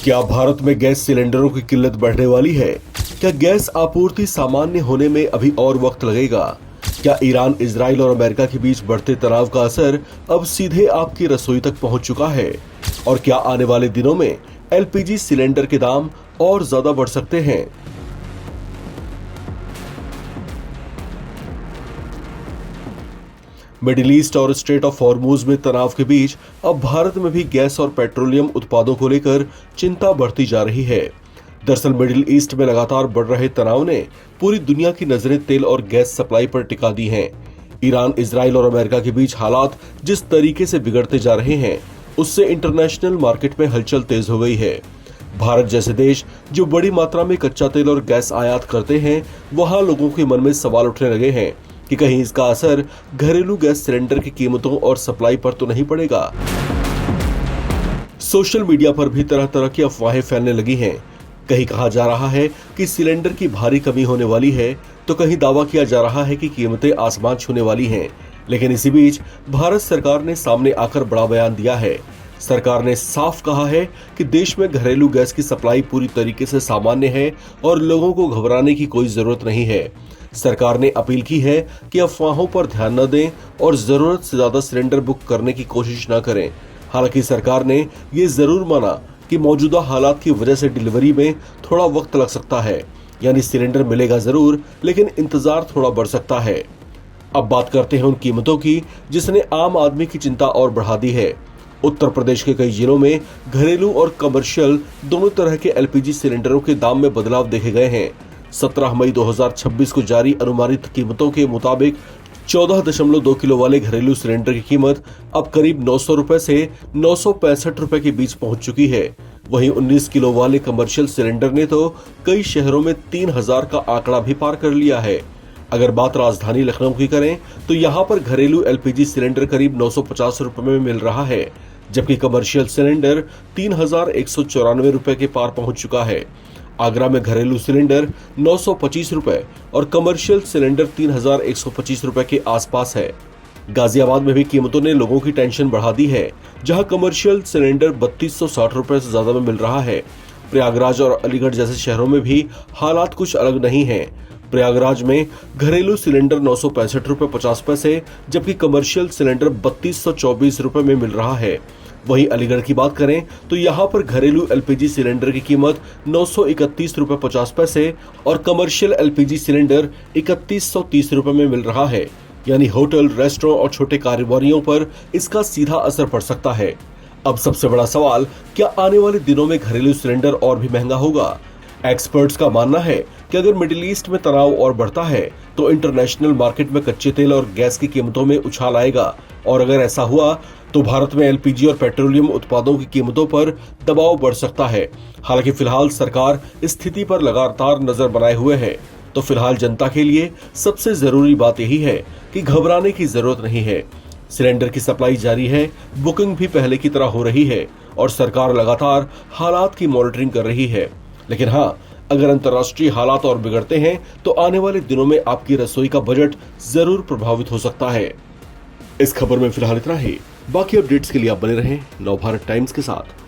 क्या भारत में गैस सिलेंडरों की किल्लत बढ़ने वाली है? क्या गैस आपूर्ति सामान्य होने में अभी और वक्त लगेगा? क्या ईरान, इजराइल और अमेरिका के बीच बढ़ते तनाव का असर अब सीधे आपकी रसोई तक पहुंच चुका है? और क्या आने वाले दिनों में एलपीजी सिलेंडर के दाम और ज्यादा बढ़ सकते हैं? मिडिल ईस्ट और स्ट्रेट ऑफ हॉर्मुज में तनाव के बीच अब भारत में भी गैस और पेट्रोलियम उत्पादों को लेकर चिंता बढ़ती जा रही है। दरअसल मिडिल ईस्ट में लगातार बढ़ रहे तनाव ने पूरी दुनिया की नजरें तेल और गैस सप्लाई पर टिका दी हैं। ईरान, इजराइल और अमेरिका के बीच हालात जिस तरीके से बिगड़ते जा रहे हैं, उससे इंटरनेशनल मार्केट में हलचल तेज हो गई है। भारत जैसे देश जो बड़ी मात्रा में कच्चा तेल और गैस आयात करते हैं, वहां लोगों के मन में सवाल उठने लगे हैं कि कहीं इसका असर घरेलू गैस सिलेंडर की कीमतों और सप्लाई पर तो नहीं पड़ेगा। सोशल मीडिया पर भी तरह तरह की अफवाहें फैलने लगी हैं। कहीं कहा जा रहा है कि सिलेंडर की भारी कमी होने वाली है, तो कहीं दावा किया जा रहा है कि कीमतें आसमान छूने वाली हैं। लेकिन इसी बीच भारत सरकार ने सामने आकर बड़ा बयान दिया है। सरकार ने साफ कहा है कि देश में घरेलू गैस की सप्लाई पूरी तरीके से सामान्य है और लोगों को घबराने की कोई जरूरत नहीं है। सरकार ने अपील की है कि अफवाहों पर ध्यान न दें और जरूरत से ज्यादा सिलेंडर बुक करने की कोशिश न करें। हालांकि सरकार ने ये जरूर माना कि मौजूदा हालात की वजह से डिलीवरी में थोड़ा वक्त लग सकता है, यानी सिलेंडर मिलेगा जरूर, लेकिन इंतजार थोड़ा बढ़ सकता है। अब बात करते हैं उन कीमतों की जिसने आम आदमी की चिंता और बढ़ा दी है। उत्तर प्रदेश के कई जिलों में घरेलू और कमर्शियल दोनों तरह के एलपीजी सिलेंडरों के दाम में बदलाव देखे गए हैं। 17 मई 2026 को जारी अनुमानित कीमतों के मुताबिक 14.2 किलो वाले घरेलू सिलेंडर की कीमत अब करीब 900 रुपए से 965 रुपए के बीच पहुंच चुकी है। वहीं 19 किलो वाले कमर्शियल सिलेंडर ने तो कई शहरों में 3000 का आंकड़ा भी पार कर लिया है। अगर बात राजधानी लखनऊ की करें तो यहाँ पर घरेलू एलपीजी सिलेंडर करीब 950 रुपए में मिल रहा है, जबकि कमर्शियल सिलेंडर 3194 रुपए के पार पहुंच चुका है। आगरा में घरेलू सिलेंडर 925 रुपए और कमर्शियल सिलेंडर 3125 रुपए के आसपास है। गाजियाबाद में भी कीमतों ने लोगों की टेंशन बढ़ा दी है, जहां कमर्शियल सिलेंडर 3260 रुपए से ज्यादा में मिल रहा है। प्रयागराज और अलीगढ़ जैसे शहरों में भी हालात कुछ अलग नहीं है। प्रयागराज में घरेलू सिलेंडर 965 रुपए 50 पैसे, जबकि कमर्शियल सिलेंडर 3224 रुपए में मिल रहा है। वहीं अलीगढ़ की बात करें तो यहाँ पर घरेलू एलपीजी सिलेंडर की कीमत 931 रुपए 50 पैसे और कमर्शियल एलपीजी सिलेंडर 3130 रुपए में मिल रहा है। यानी होटल, रेस्टोरेंट और छोटे कारोबारियों पर इसका सीधा असर पड़ सकता है। अब सबसे बड़ा सवाल, क्या आने वाले दिनों में घरेलू सिलेंडर और भी महंगा होगा? एक्सपर्ट्स का मानना है कि अगर मिडिल ईस्ट में तनाव और बढ़ता है तो इंटरनेशनल मार्केट में कच्चे तेल और गैस की कीमतों में उछाल आएगा, और अगर ऐसा हुआ तो भारत में एलपीजी और पेट्रोलियम उत्पादों की कीमतों पर दबाव बढ़ सकता है। हालांकि फिलहाल सरकार स्थिति पर लगातार नजर बनाए हुए है, तो फिलहाल जनता के लिए सबसे जरूरी बात यही है कि घबराने की जरूरत नहीं है। सिलेंडर की सप्लाई जारी है, बुकिंग भी पहले की तरह हो रही है और सरकार लगातार हालात की मॉनिटरिंग कर रही है। लेकिन हाँ, अगर अंतर्राष्ट्रीय हालात और बिगड़ते हैं तो आने वाले दिनों में आपकी रसोई का बजट जरूर प्रभावित हो सकता है। इस खबर में फिलहाल इतना ही। बाकी अपडेट्स के लिए आप बने रहें नवभारत टाइम्स के साथ।